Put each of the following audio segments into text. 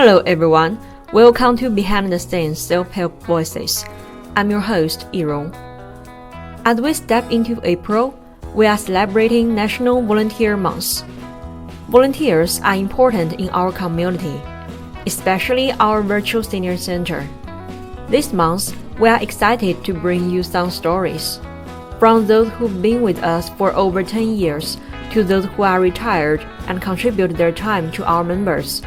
Hello everyone, welcome to Behind the Scenes Self-Help Voices. I'm your host, Irong. As we step into April, we are celebrating National Volunteer Month. Volunteers are important in our community, especially our virtual senior center. This month, we are excited to bring you some stories, from those who've been with us for over 10 years to those who are retired and contribute their time to our members,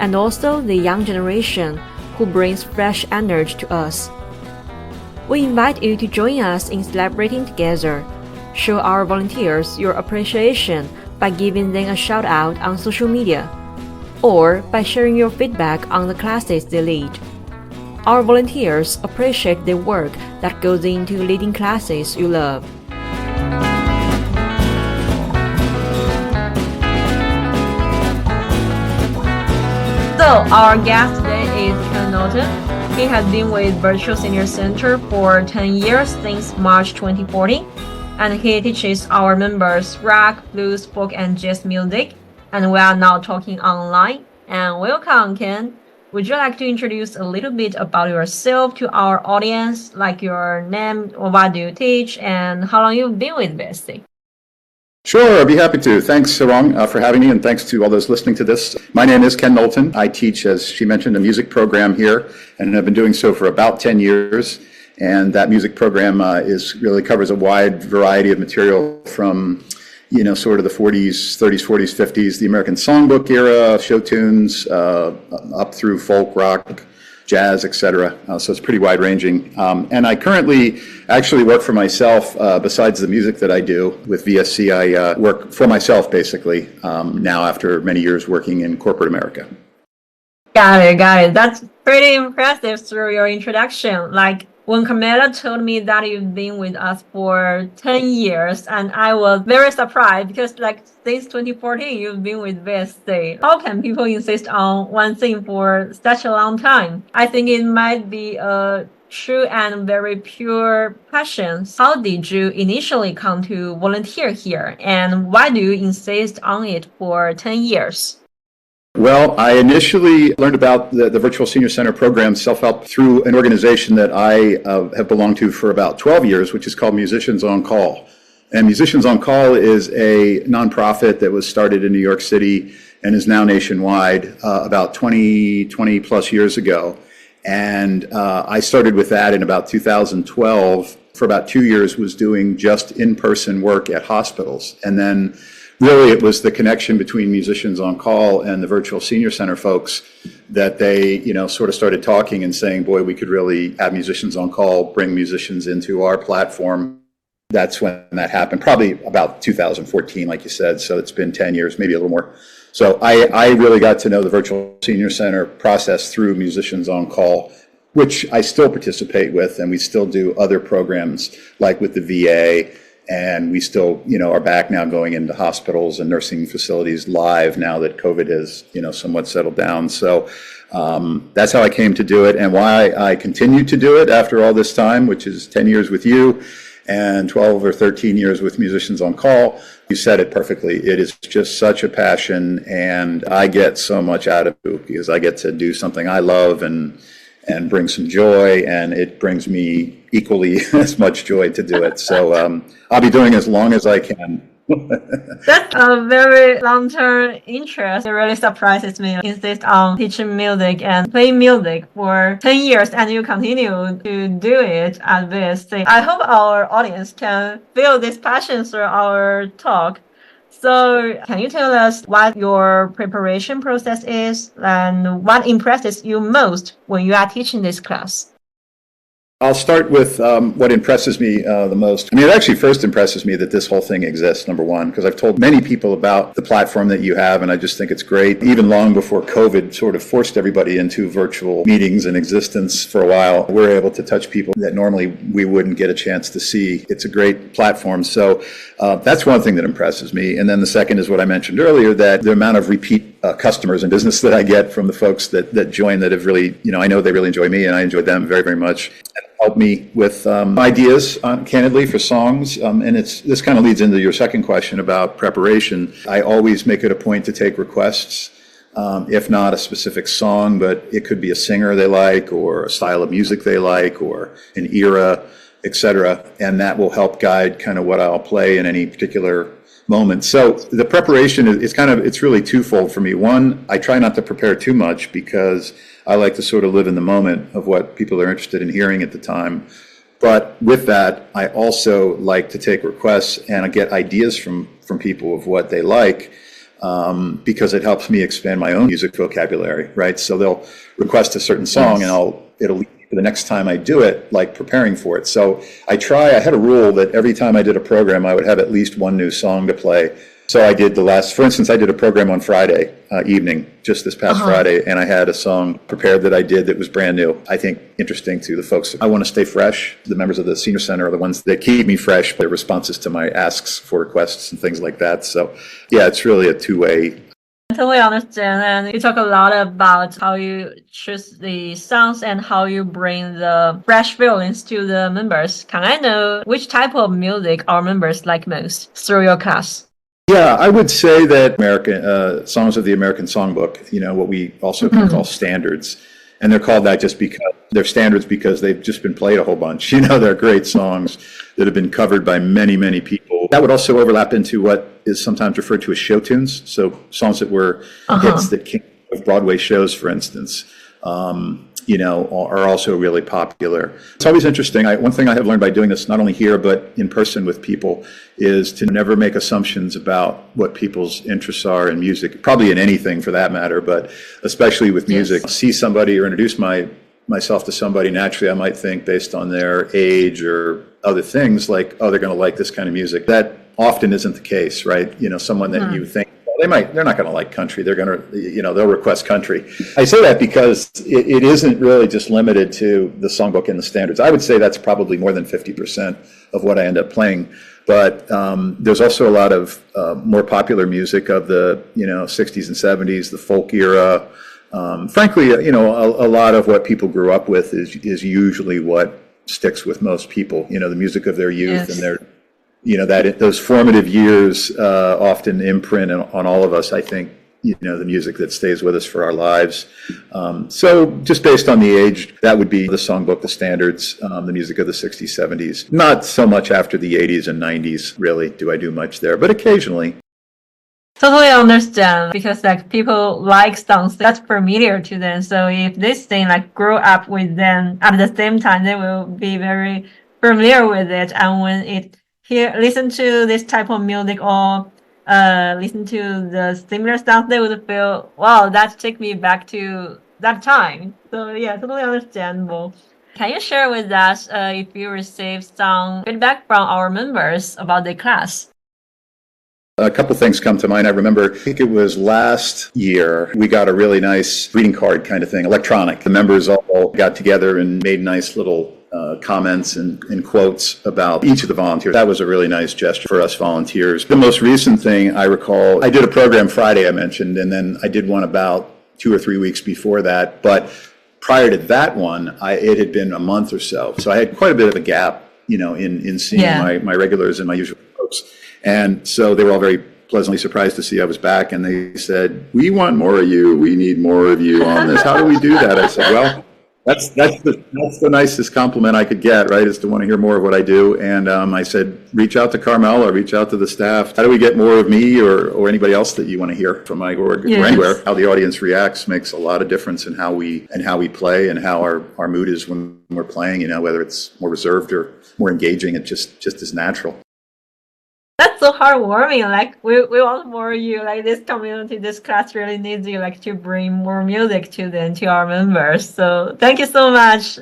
and also the young generation who brings fresh energy to us. We invite you to join us in celebrating together. Show our volunteers your appreciation by giving them a shout out on social media, or by sharing your feedback on the classes they lead. Our volunteers appreciate the work that goes into leading classes you love. So our guest today is Ken Norton. He has been with Virtual Senior Center for 10 years since March 2014, and he teaches our members rock, blues, folk, and jazz music. And we are now talking online. And welcome, Ken. Would you like to introduce a little bit about yourself to our audience, like your name, or what do you teach, and how long you've been with VSC? Sure, I'd be happy to. Thanks, Sarong, for having me, and thanks to all those listening to this. My name is Ken Knowlton. I teach, as she mentioned, a music program here, and have been doing so for about 10 years. And that music program really covers a wide variety of material from, sort of the 40s, 30s, 40s, 50s, the American Songbook era, show tunes, up through folk, rock, jazz, etc. So it's pretty wide-ranging. And I currently actually work for myself. Besides the music that I do with VSC, I work for myself, basically, now after many years working in corporate America. Got it. That's pretty impressive through your introduction. Like, when Camilla told me that you've been with us for 10 years, and I was very surprised because since 2014, you've been with VSC. How can people insist on one thing for such a long time? I think it might be a true and very pure passion. How did you initially come to volunteer here, and why do you insist on it for 10 years? Well, I initially learned about the Virtual Senior Center program, Selfhelp, through an organization that I have belonged to for about 12 years, which is called Musicians on Call. And Musicians on Call is a nonprofit that was started in New York City and is now nationwide about 20 plus years ago. And I started with that in about 2012. For about 2 years, was doing just in-person work at hospitals. And then really, it was the connection between Musicians on Call and the Virtual Senior Center folks that they, sort of started talking and saying, boy, we could really have Musicians on Call, bring musicians into our platform. That's when that happened, probably about 2014, like you said. So it's been 10 years, maybe a little more. So I really got to know the Virtual Senior Center process through Musicians on Call, which I still participate with, and we still do other programs like with the VA. And we still, are back now going into hospitals and nursing facilities live now that COVID has, somewhat settled down. So that's how I came to do it, and why I continue to do it after all this time, which is 10 years with you and 12 or 13 years with Musicians on Call. You said it perfectly. It is just such a passion, and I get so much out of it because I get to do something I love and bring some joy, and it brings me equally as much joy to do it. So I'll be doing as long as I can. That's a very long-term interest. It really surprises me. You insist on teaching music and playing music for 10 years, and you continue to do it at this thing. I hope our audience can feel this passion through our talk. So can you tell us what your preparation process is and what impresses you most when you are teaching this class? I'll start with what impresses me the most. It actually first impresses me that this whole thing exists, number one, because I've told many people about the platform that you have, and I just think it's great. Even long before COVID sort of forced everybody into virtual meetings and existence for a while, we're able to touch people that normally we wouldn't get a chance to see. It's a great platform. So that's one thing that impresses me. And then the second is what I mentioned earlier, that the amount of repeat customers and business that I get from the folks that join that have really, I know they really enjoy me, and I enjoy them very, very much. Help me with ideas, candidly, for songs. And this kind of leads into your second question about preparation. I always make it a point to take requests if not a specific song, but it could be a singer they like or a style of music they like or an era, etc. And that will help guide kind of what I'll play in any particular moment. So the preparation it's really twofold for me. One, I try not to prepare too much because I like to sort of live in the moment of what people are interested in hearing at the time. But with that, I also like to take requests and I get ideas from people of what they like, because it helps me expand my own music vocabulary, right? So they'll request a certain song, Yes. and it'll lead me to the next time I do it, like preparing for it. So I had a rule that every time I did a program, I would have at least one new song to play. So I did for instance, I did a program on Friday evening, just this past Friday, and I had a song prepared that I did that was brand new. I think interesting to the folks. I want to stay fresh. The members of the Senior Center are the ones that keep me fresh, their responses to my asks for requests and things like that. So yeah, it's really a two-way. I totally understand. And you talk a lot about how you choose the songs and how you bring the fresh feelings to the members. Can I know which type of music our members like most through your class? Yeah, I would say that American songs of the American Songbook, what we also can call standards. And they're called that just because they're standards because they've just been played a whole bunch. They're great songs that have been covered by many, many people. That would also overlap into what is sometimes referred to as show tunes. So songs that were hits that came out of Broadway shows, for instance. Are also really popular. It's always interesting. One thing I have learned by doing this, not only here, but in person with people, is to never make assumptions about what people's interests are in music, probably in anything for that matter, but especially with music. Yes. See somebody or introduce myself to somebody, naturally I might think based on their age or other things like, oh, they're going to like this kind of music. That often isn't the case, right? Someone that you think, they're not going to like country. They're going to, they'll request country. I say that because it isn't really just limited to the songbook and the standards. I would say that's probably more than 50% of what I end up playing. But there's also a lot of more popular music of the, 60s and 70s, the folk era. Frankly, a lot of what people grew up with is usually what sticks with most people, the music of their youth. Yes. And their those formative years often imprint on all of us, I think, the music that stays with us for our lives. So just based on the age, that would be the songbook, the standards, the music of the 60s, 70s. Not so much after the 80s and 90s, really, do I do much there, but occasionally. Totally understand, because people like songs that's familiar to them. So if this thing grow up with them at the same time, they will be very familiar with it. And when listen to this type of music or listen to the similar stuff, they would feel, wow, that take me back to that time. So yeah, totally understandable. Can you share with us if you received some feedback from our members about the class? A couple things come to mind. I remember, I think it was last year, we got a really nice greeting card kind of thing, electronic. The members all got together and made nice little comments and quotes about each of the volunteers. That was a really nice gesture for us volunteers. The most recent thing I recall, I did a program Friday I mentioned, and then I did one about 2 or 3 weeks before that. But prior to that one, it had been a month or so. So I had quite a bit of a gap, in seeing my regulars and my usual folks. And so they were all very pleasantly surprised to see I was back, and they said, "We want more of you. We need more of you on this. How do we do that?" I said, "Well, that's the nicest compliment I could get, right? Is to want to hear more of what I do." And I said, "Reach out to Carmel or reach out to the staff. How do we get more of me or anybody else that you want to hear from my org or anywhere?" How the audience reacts makes a lot of difference in how we play and how our mood is when we're playing. Whether it's more reserved or more engaging, it just is natural. That's so heartwarming. We want more of you. This community, this class really needs you. To bring more music to our members. So thank you so much.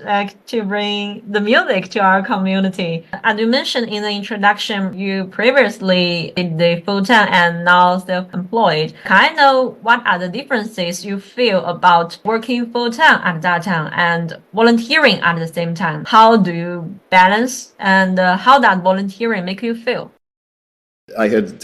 To bring the music to our community. And you mentioned in the introduction, you previously did the full-time and now self-employed. Can I know what are the differences you feel about working full-time at that time and volunteering at the same time? How do you balance, and how that volunteering make you feel? I had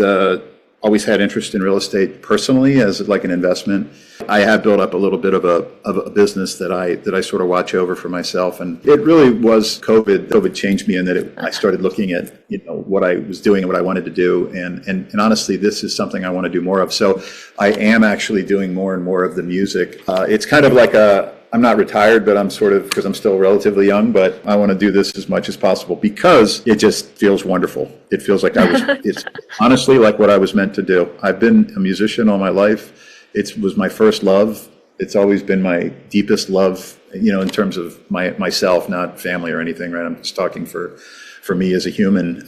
always had interest in real estate personally as like an investment. I have built up a little bit of a business that I sort of watch over for myself, and it really was COVID. COVID changed me in that I started looking at what I was doing and what I wanted to do, and honestly, this is something I want to do more of. So I am actually doing more and more of the music. It's kind of like I'm not retired, but I'm sort of, because I'm still relatively young, but I want to do this as much as possible because it just feels wonderful. It feels like it's honestly like what I was meant to do. I've been a musician all my life. It was my first love. It's always been my deepest love, in terms of myself, not family or anything, right? I'm just talking for me as a human,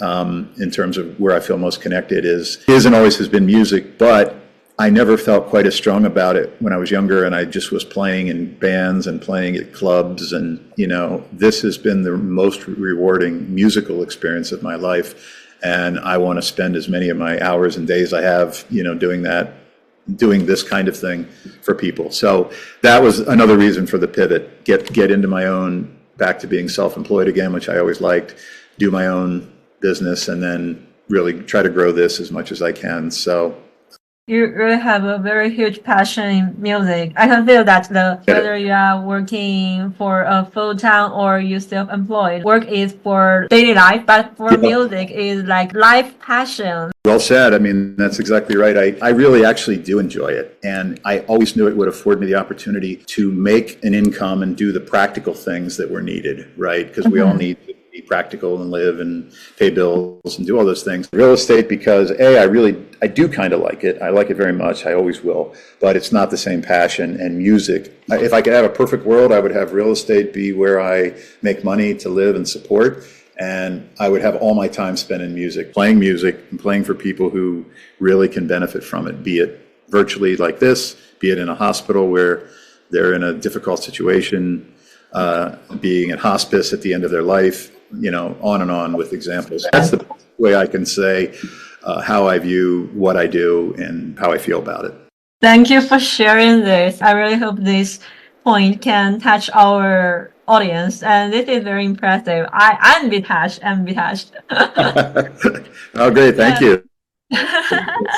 in terms of where I feel most connected is and always has been music, but I never felt quite as strong about it when I was younger, and I just was playing in bands and playing at clubs, and this has been the most rewarding musical experience of my life, and I want to spend as many of my hours and days I have doing this kind of thing for people. So that was another reason for the pivot. Get into my own, back to being self-employed again, which I always liked, do my own business, and then really try to grow this as much as I can. So you really have a very huge passion in music. I can feel that whether you are working for a full-time or you self-employed, work is for daily life, but for music is like life passion. Well said. I mean, that's exactly right. I really actually do enjoy it. And I always knew it would afford me the opportunity to make an income and do the practical things that were needed, right? Because we all need to be practical and live and pay bills and do all those things. Real estate, because I do kind of like it. I like it very much. I always will. But it's not the same passion. And music, if I could have a perfect world, I would have real estate be where I make money to live and support. And I would have all my time spent in music and playing for people who really can benefit from it, be it virtually like this, be it in a hospital where they're in a difficult situation, being at hospice at the end of their life, on and on with examples. That's the way I can say how I view what I do and how I feel about it. Thank you for sharing this. I really hope this point can touch our audience, and this is very impressive. I'm detached. Oh, great. Thank you.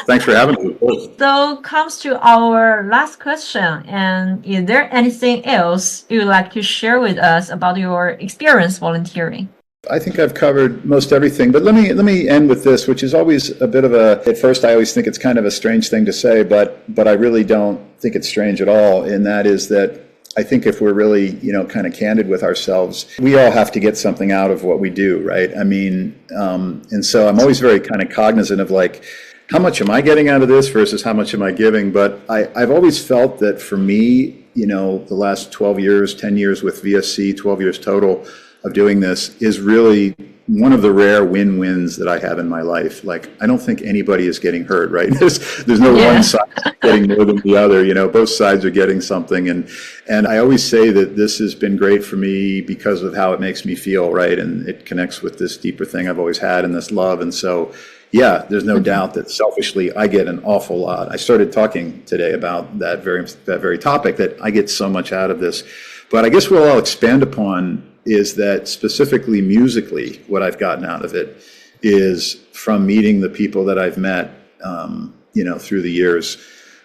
Thanks for having me. So comes to our last question. And is there anything else you would like to share with us about your experience volunteering? I think I've covered most everything, but let me end with this, which is always a bit of at first I always think it's kind of a strange thing to say, but I really don't think it's strange at all. And that is that I think if we're really, kind of candid with ourselves, we all have to get something out of what we do, right? I mean, and so I'm always very kind of cognizant of like, how much am I getting out of this versus how much am I giving? But I've always felt that for me, the last 12 years, 10 years with VSC, 12 years total of doing this is really one of the rare win-wins that I have in my life. Like, I don't think anybody is getting hurt, right? There's no one side getting more than the other, both sides are getting something. And I always say that this has been great for me because of how it makes me feel, right? And it connects with this deeper thing I've always had and this love. And so, yeah, there's no doubt that selfishly I get an awful lot. I started talking today about that very topic, that I get so much out of this. But I guess what I'll expand upon is that specifically musically, what I've gotten out of it is from meeting the people that I've met, through the years.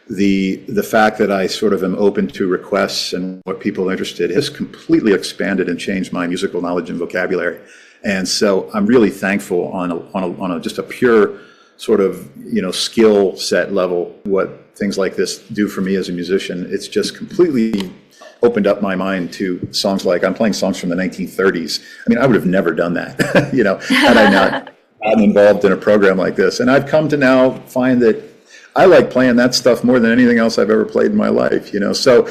The fact that I sort of am open to requests and what people are interested in has completely expanded and changed my musical knowledge and vocabulary. And so I'm really thankful on just a pure sort of, skill set level, what things like this do for me as a musician. It's just completely opened up my mind to songs like, I'm playing songs from the 1930s. I mean, I would have never done that, had I not gotten involved in a program like this. And I've come to now find that I like playing that stuff more than anything else I've ever played in my life, So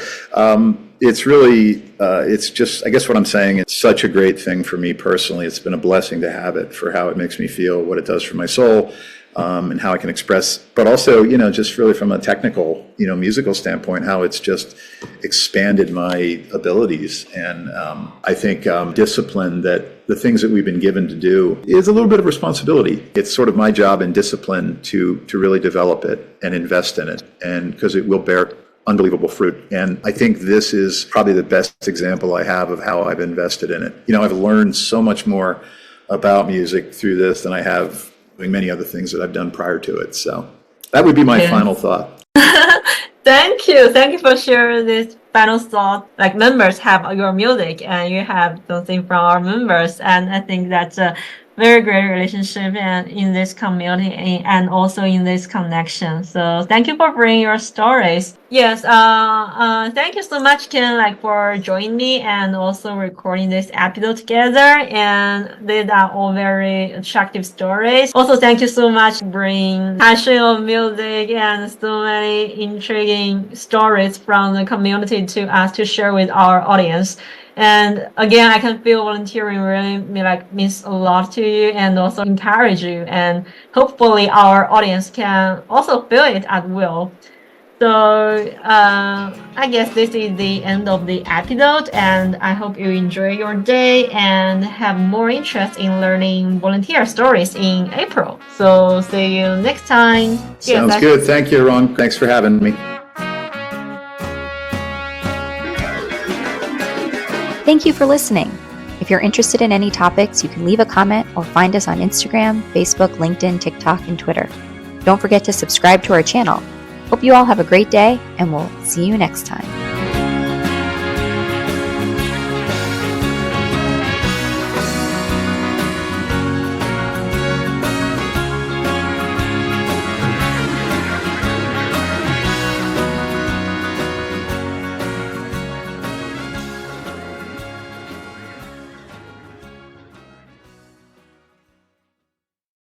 it's really, it's just, I guess what I'm saying, it's such a great thing for me personally. It's been a blessing to have it for how it makes me feel, what it does for my soul. And how I can express, but also, just really from a technical, musical standpoint, how it's just expanded my abilities. And I think discipline, that the things that we've been given to do is a little bit of responsibility. It's sort of my job and discipline to really develop it and invest in it, and because it will bear unbelievable fruit. And I think this is probably the best example I have of how I've invested in it. I've learned so much more about music through this than I have doing many other things that I've done prior to it. So That would be my Yes. final thought. Thank you. Thank you for sharing this final thought. Like members have your music and you have something from our members. And I think that's a very great relationship and in this community and also in this connection. So thank you for bringing your stories. Yes, thank you so much, Ken, like for joining me and also recording this episode together. And these are all very attractive stories. Also, thank you so much for bringing passion of music and so many intriguing stories from the community to us to share with our audience. And again, I can feel volunteering really means a lot to you and also encourage you. And hopefully our audience can also feel it as well. So I guess this is the end of the episode, and I hope you enjoy your day and have more interest in learning volunteer stories in April. So see you next time. Sounds good. Thank you, Ron. Thanks for having me. Thank you for listening. If you're interested in any topics, you can leave a comment or find us on Instagram, Facebook, LinkedIn, TikTok, and Twitter. Don't forget to subscribe to our channel. Hope you all have a great day, and we'll see you next time.